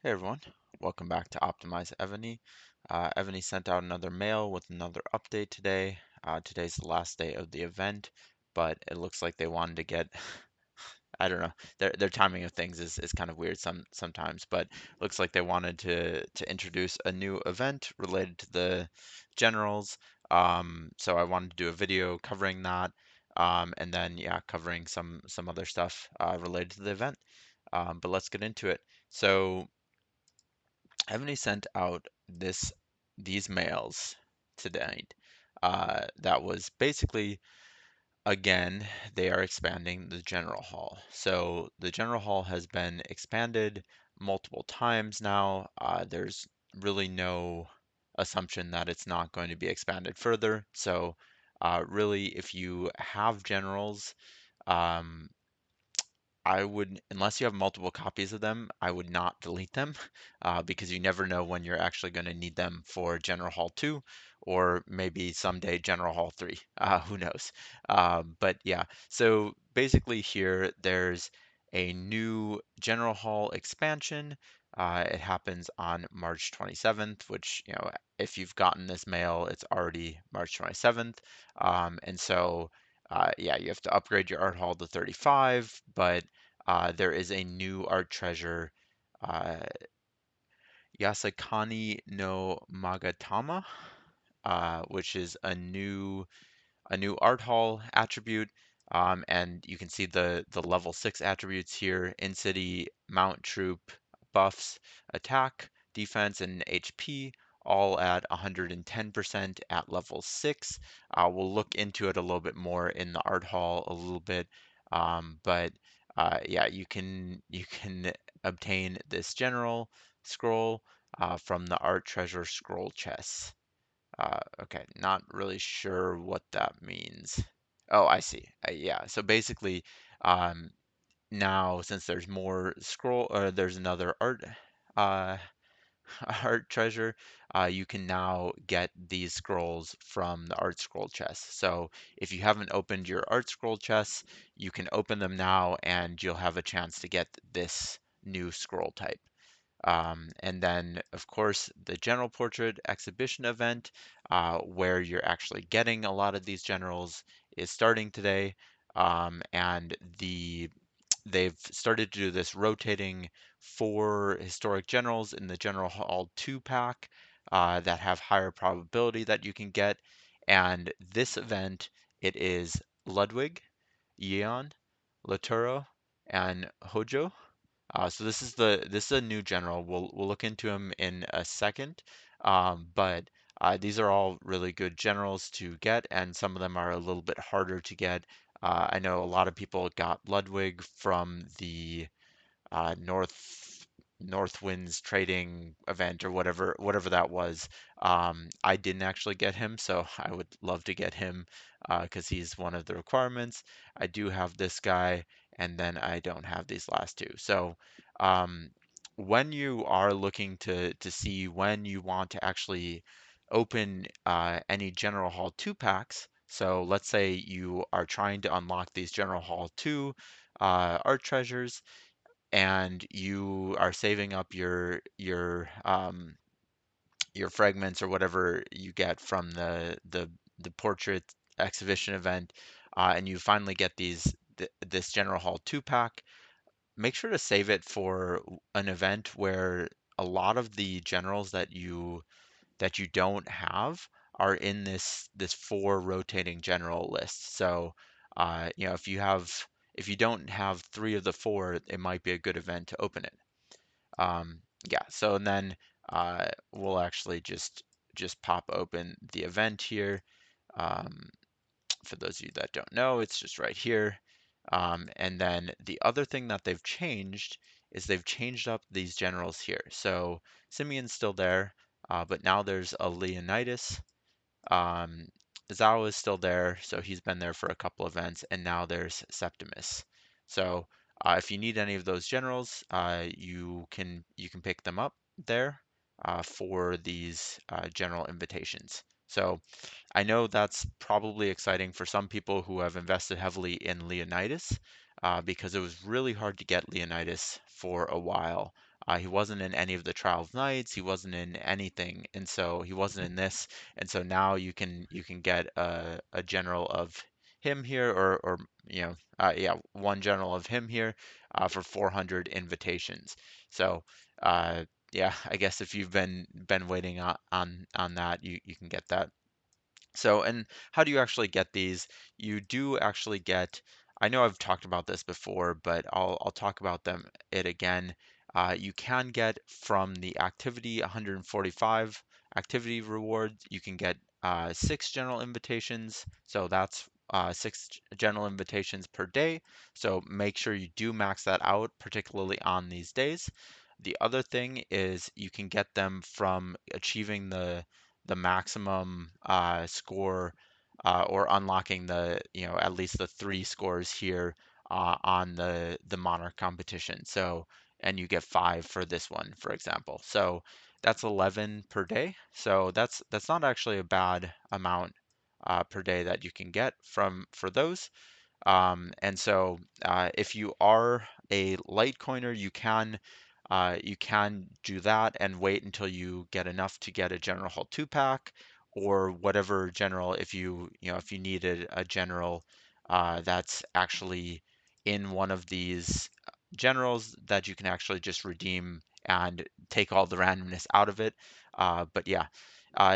Hey everyone, welcome back to Optimize Evony. Evony sent out another mail with another update today. Today's the last day of the event, but it looks like they wanted to get, I don't know, their timing of things is kind of weird sometimes, but looks like they wanted to introduce a new event related to the generals. So I wanted to do a video covering that, and then yeah, covering some other stuff related to the event. But let's get into it. So Evany sent out these mails tonight. That was basically, again, they are expanding the general hall. So the general hall has been expanded multiple times now. There's really no assumption that it's not going to be expanded further. So really, if you have generals, um, I would, unless you have multiple copies of them, I would not delete them because you never know when you're actually going to need them for General Hall 2 or maybe someday General Hall 3. Who knows? But yeah, so basically here there's a new General Hall expansion. It happens on March 27th, which, if you've gotten this mail, it's already March 27th. And so yeah, you have to upgrade your art hall to 35, but there is a new art treasure, uh, Yasakani no Magatama, which is a new art hall attribute. And you can see the level 6 attributes here: in city, mount troop, buffs, attack, defense, and HP, all at 110% at level 6. We'll look into it a little bit more in the art hall a little bit, but yeah, you can obtain this general scroll from the art treasure scroll chest. Okay, not really sure what that means. Oh, I see. Yeah, so basically, um, now since there's more scroll, or there's another uh, art treasure, you can now get these scrolls from the art scroll chest. So if you haven't opened your art scroll chests, you can open them now, and you'll have a chance to get this new scroll type. And then, of course, the general portrait exhibition event, where you're actually getting a lot of these generals, is starting today. And they've started to do this rotating four historic generals in the General Hall 2 pack that have higher probability that you can get. And this event, it is Ludwig, Yeon, Laturo, and Hojo. So this is a new general. We'll look into him in a second, but these are all really good generals to get, and some of them are a little bit harder to get. I know a lot of people got Ludwig from the North Winds trading event or whatever that was. I didn't actually get him, so I would love to get him because he's one of the requirements. I do have this guy, and then I don't have these last two. So um, when you are looking to see when you want to actually open any General Hall 2 packs, so let's say you are trying to unlock these General Hall 2 art treasures, and you are saving up your fragments or whatever you get from the portrait exhibition event, and you finally get this General Hall 2 pack. Make sure to save it for an event where a lot of the generals that you don't have are in this four rotating general list. So, if you don't have three of the four, it might be a good event to open it. Yeah. So and then we'll actually just pop open the event here. Um, for those of you that don't know, it's just right here. And then the other thing that they've changed is they've changed up these generals here. So Simeon's still there, but now there's a Leonidas. Um, Zhao is still there, so he's been there for a couple events, and now there's Septimus. So if you need any of those generals, you can pick them up there for these general invitations. So I know that's probably exciting for some people who have invested heavily in Leonidas, because it was really hard to get Leonidas for a while. He wasn't in any of the Trial of Knights. He wasn't in anything, and so he wasn't in this. And so now you can get a general of him here, or yeah, one general of him here for 400 invitations. So yeah, I guess if you've been waiting on that, you can get that. So, and how do you actually get these? You do actually get, I know I've talked about this before, but I'll talk about it again. You can get from the activity 145 activity rewards, you can get 6 general invitations. So that's 6 general invitations per day. So make sure you do max that out, particularly on these days. The other thing is you can get them from achieving the maximum score or unlocking at least the 3 scores here on the Monarch competition. So, and you get 5 for this one, for example. So that's 11 per day. So that's not actually a bad amount per day that you can get for those. And so if you are a Litecoiner, you can do that and wait until you get enough to get a General Hall 2 pack or whatever general if you needed a general that's actually in one of these generals that you can actually just redeem and take all the randomness out of it. But yeah,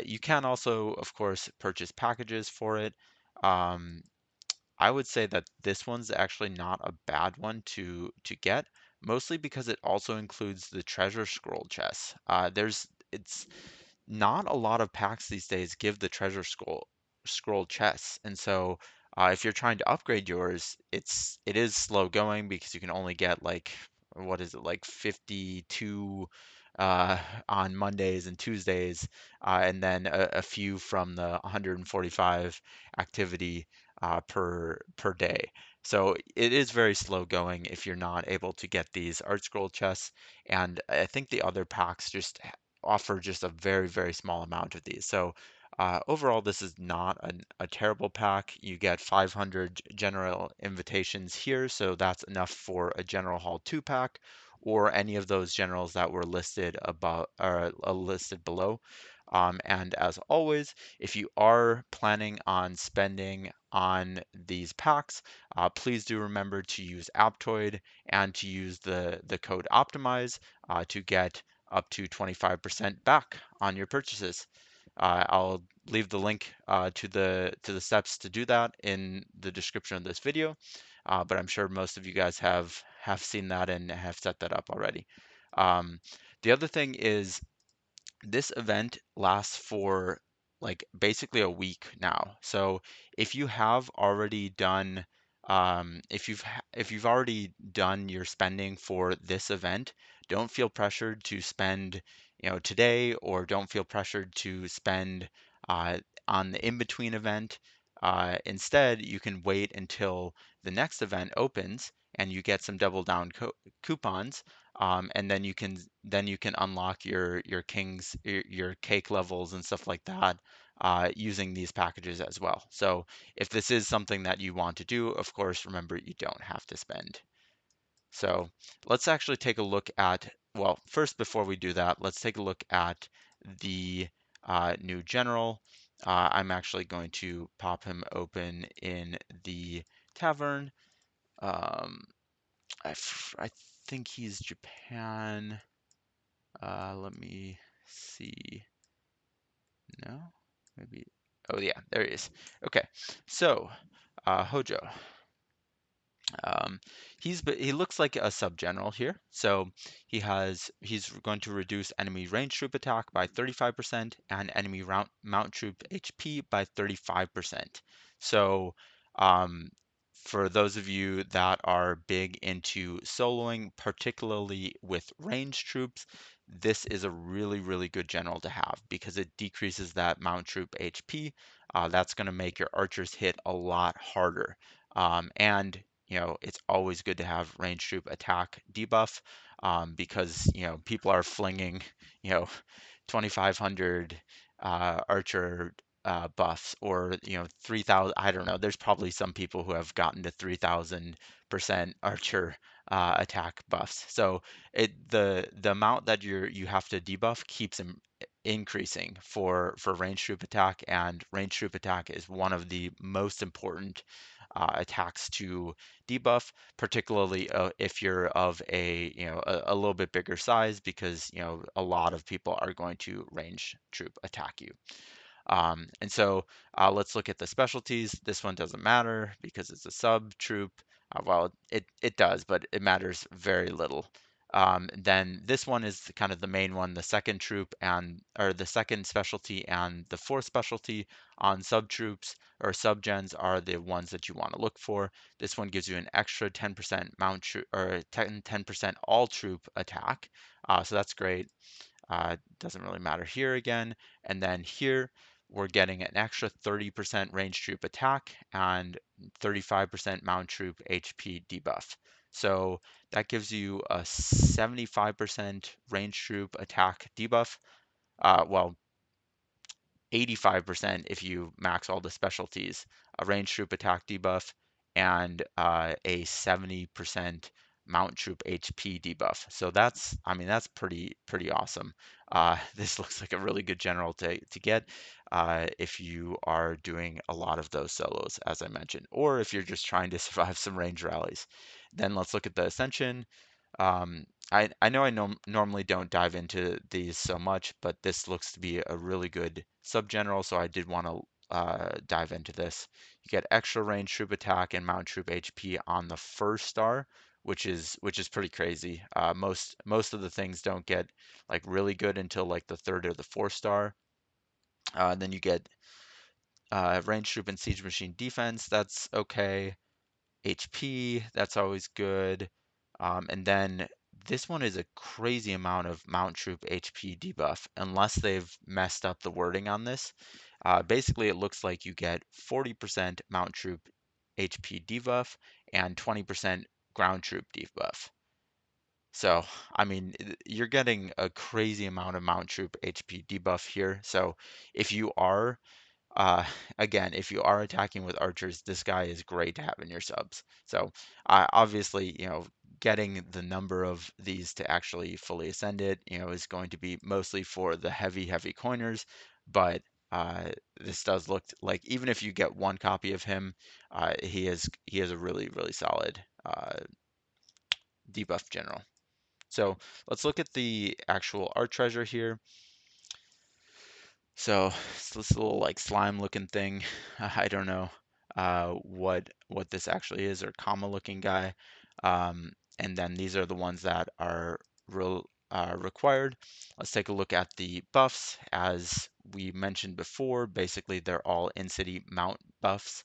you can also, of course, purchase packages for it. Um, I would say that this one's actually not a bad one to get, mostly because it also includes the treasure scroll chest. It's not a lot of packs these days give the treasure scroll chests, and so if you're trying to upgrade yours, it is slow going because you can only get like what is it like 52 uh, on Mondays and Tuesdays, and then a few from the 145 activity per day. So it is very slow going if you're not able to get these art scroll chests, and I think the other packs just offer just a very, very small amount of these. So overall, this is not a terrible pack. You get 500 general invitations here, so that's enough for a General Hall 2 pack or any of those generals that were listed above or listed below. And as always, if you are planning on spending on these packs, please do remember to use Aptoide and to use the code Optimize to get up to 25% back on your purchases. I'll leave the link to the steps to do that in the description of this video, but I'm sure most of you guys have seen that and have set that up already. Um, the other thing is this event lasts for like basically a week now. So if you have already done if you've already done your spending for this event, don't feel pressured to spend, today, or don't feel pressured to spend uh, on the in-between event. Instead, you can wait until the next event opens and you get some double down coupons, and then you can unlock your kings, your cake levels and stuff like that using these packages as well. So if this is something that you want to do, of course, remember you don't have to spend. So let's actually take a look at, well, first before we do that, let's take a look at the new general. I'm actually going to pop him open in the tavern. Um, I think he's Japan. Let me see. No, maybe. Oh yeah, there he is. Okay, so Hojo. Um, he looks like a sub general here. So he's going to reduce enemy range troop attack by 35% and enemy mount troop HP by 35%. So um, for those of you that are big into soloing, particularly with range troops, this is a really, really good general to have because it decreases that mount troop HP. That's going to make your archers hit a lot harder. And it's always good to have range troop attack debuff, because people are flinging you know 2500 archer buffs, or 3000. I don't know. There's probably some people who have gotten to 3000% archer attack buffs. So the amount that you have to debuff keeps increasing for range troop attack, and range troop attack is one of the most important attacks to debuff, particularly if you're of a little bit bigger size, because a lot of people are going to range troop attack you. And so let's look at the specialties. This one doesn't matter because it's a sub troop. Well, it does, but it matters very little. Then this one is kind of the main one, the second troop or the second specialty and the fourth specialty on sub troops or sub gens are the ones that you want to look for. This one gives you an extra 10% mount troop or 10% all troop attack. So that's great. Doesn't really matter here again. And then here we're getting an extra 30% range troop attack and 35% mount troop HP debuff. So that gives you a 75% range troop attack debuff. Well, 85% if you max all the specialties, a range troop attack debuff, and a 70% mount troop HP debuff. So I mean, that's pretty awesome. This looks like a really good general to get if you are doing a lot of those solos, as I mentioned, or if you're just trying to survive some range rallies. Then let's look at the Ascension. I know normally don't dive into these so much, but this looks to be a really good subgeneral, so I did want to dive into this. You get extra range troop attack and mount troop HP on the first star, which is pretty crazy. Most of the things don't get like really good until like the third or the fourth star. Then you get range troop and siege machine defense. That's okay. HP, that's always good. And then this one is a crazy amount of Mount Troop HP debuff, unless they've messed up the wording on this. Basically, it looks like you get 40% Mount Troop HP debuff and 20% Ground Troop debuff. So, I mean, you're getting a crazy amount of Mount Troop HP debuff here. So, if you are uh, again, if you are attacking with archers, this guy is great to have in your subs. So obviously, getting the number of these to actually fully ascend it, is going to be mostly for the heavy coiners. But this does look like even if you get one copy of him, he is a really solid debuff general. So let's look at the actual art treasure here. So it's this little like slime looking thing. I don't know what this actually is, or comma looking guy. And then these are the ones that are required. Let's take a look at the buffs. As we mentioned before, basically they're all in-city mount buffs.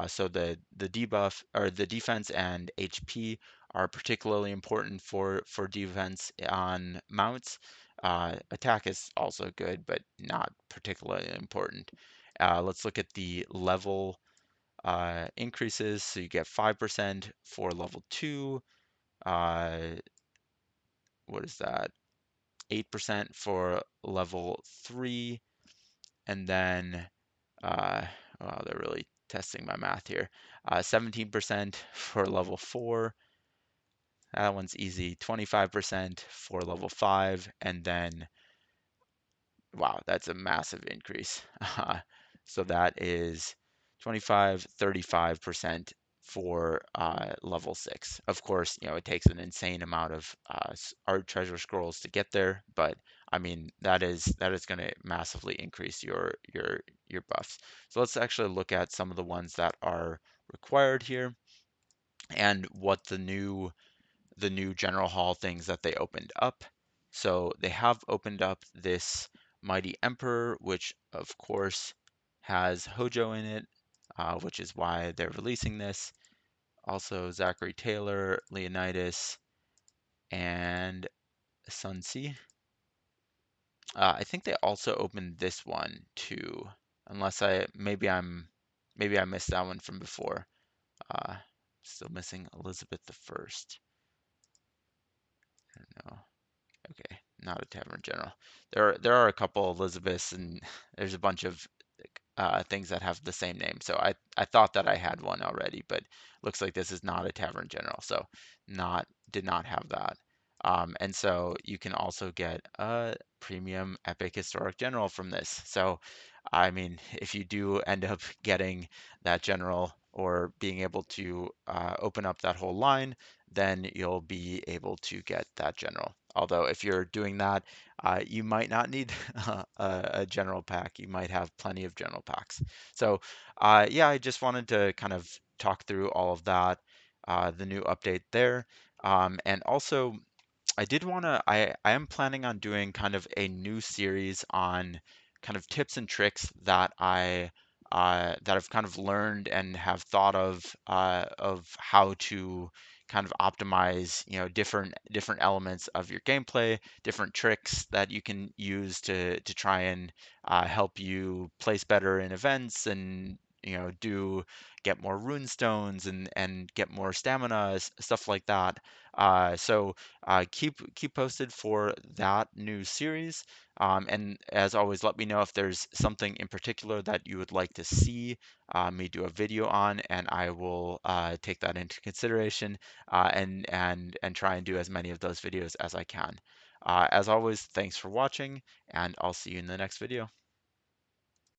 So the debuff or the defense and HP are particularly important for defense on mounts. Attack is also good, but not particularly important. Let's look at the level increases. So you get 5% for level 2. Uh, what is that? 8% for level 3. And then, uh, wow, they're really testing my math here. 17% for level 4. That one's easy. 25% for level 5. And then wow, that's a massive increase. So that is 25, 35% for level 6. Of course, it takes an insane amount of art treasure scrolls to get there, but I mean that is going to massively increase your buffs. So let's actually look at some of the ones that are required here and what the new general hall things that they opened up. So they have opened up this Mighty Emperor, which of course has Hojo in it, which is why they're releasing this. Also Zachary Taylor, Leonidas, and Sun Tzu. I think they also opened this one too, unless maybe I missed that one from before. Still missing Elizabeth the First. I don't know. Okay, not a tavern general. There are a couple Elizabeths, and there's a bunch of things that have the same name. So I thought that I had one already, but looks like this is not a tavern general, so not did not have that. And so you can also get a premium epic historic general from this. So I mean, if you do end up getting that general or being able to open up that whole line, then you'll be able to get that general. Although if you're doing that, you might not need a general pack. You might have plenty of general packs. So yeah, I just wanted to kind of talk through all of that, the new update there. And also I did want to, I am planning on doing kind of a new series on kind of tips and tricks that I've kind of learned and have thought of how to kind of optimize, different elements of your gameplay, different tricks that you can use to try and help you place better in events and do get more rune stones and get more stamina, stuff like that. So keep posted for that new series. And as always, let me know if there's something in particular that you would like to see me do a video on, and I will take that into consideration and try and do as many of those videos as I can. As always, thanks for watching, and I'll see you in the next video.